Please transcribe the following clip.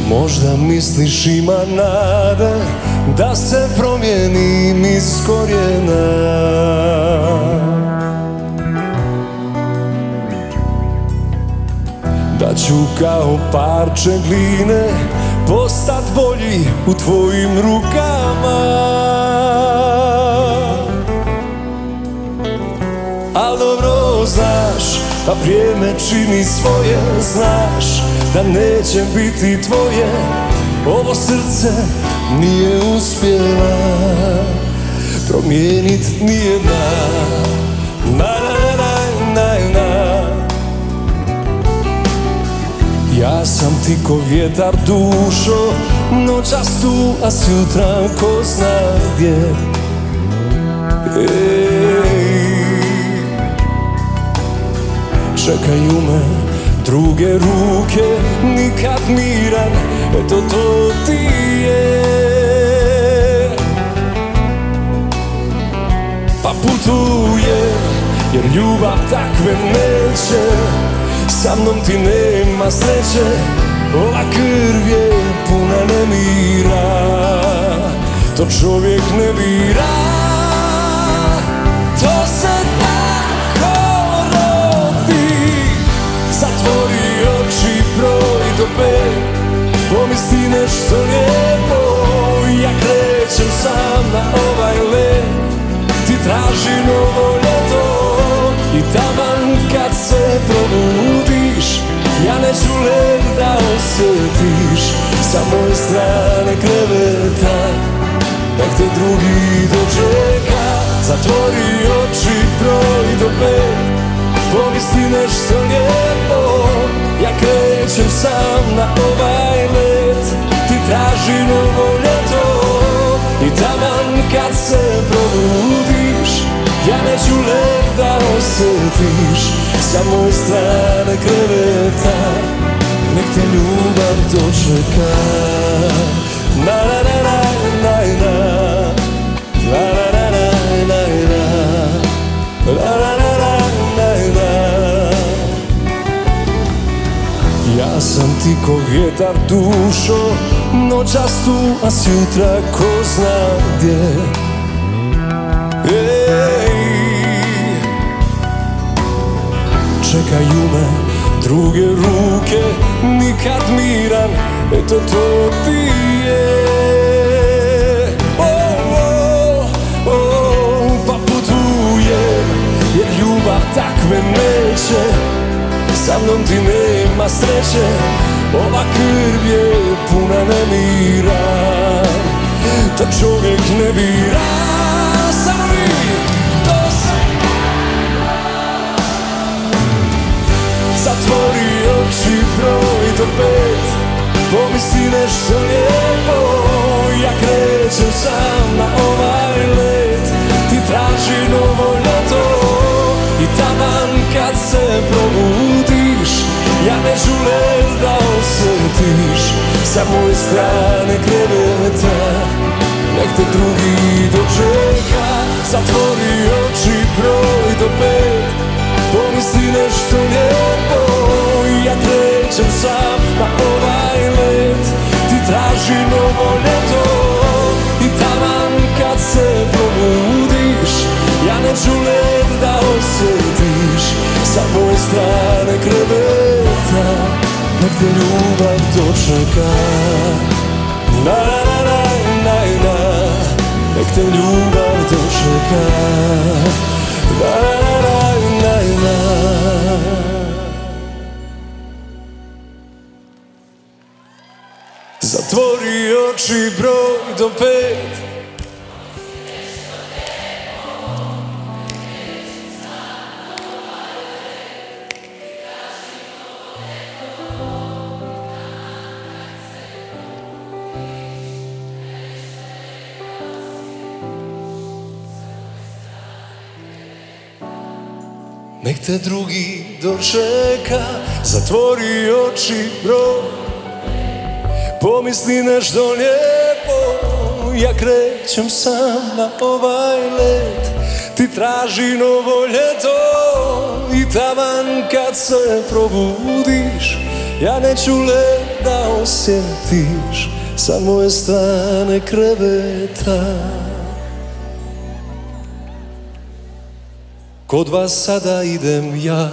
Možda misliš ima nade da se promijenim iz korijena. Da ću kao parče gline postat bolji u tvojim rukama. Al dobro znaš da vrijeme čini svoje, znaš da neće biti tvoje. Ovo srce nije uspjela promijenit nijedna. Ja sam ti ko vjetar dušo, noćas tu, a sutra ko zna gdje. Čekaju me druge ruke, nikad miran, eto to ti je. Pa putuje, jer ljubav takve neće, sa mnom ti nema sreće. Ova krv je puna nemira, to čovjek ne bira. To se tako rodi. Zatvori oči, broj do 5, pomisli nešto lijepo. Ja krećem sam na ovaj let, ti traži novo ljeto. I taman kad se probudiš, ja neću let da osjetiš. Sa moje strane kreveta, nek te drugi dočeka. Zatvori oči, broj do 5, pomisli nešto lijepo. Ja krećem sam na ovaj let, ti traži novo ljeto. I taman kad se probudiš, ja neću let da osjetiš. Sa moje strane kreveta, nek te ljubav dočeka. Na na na na na na na na na na na na. Ja sam ti ko vjetar dušo, noćas tu, a sutra ko zna gdje. Čekaju me druge ruke, nikad miran, eto to ti je. Pa putuje, jer ljubav takve neće, sa mnom ti nema sreće. Ova krv je puna nemira, to čovjek ne bira. Samo vi, to se zatvori oči, broj do 5, pomisli nešto lijepo. Ja krećem sam na ovaj let, ti traži novo ljeto. I taman kad se probudiš, ja neću let da osjetiš. Sa moje strane kreveta, nek te drugi dočeka. Zatvori oči, broj do 5, pomisli nešto lijepo. Ja krećem sam na ovaj let, ti traži novo ljeto. I taman kad se probudiš, ja neću let da osjetiš. Sa moje strane kreveta, nek te ljubav dočeka. Na na na na na, nek te ljubav dočeka. Na na na na. Zatvori oči, broj do 5. Nek te drugi dočeka. Zatvori oči, broj, pomisli nešto lijepo. Ja krećem sam na ovaj let, ti traži novo ljeto. I taman kad se probudiš, ja neću let da osjetiš sa moje strane kreveta. Kod vas sada idem ja,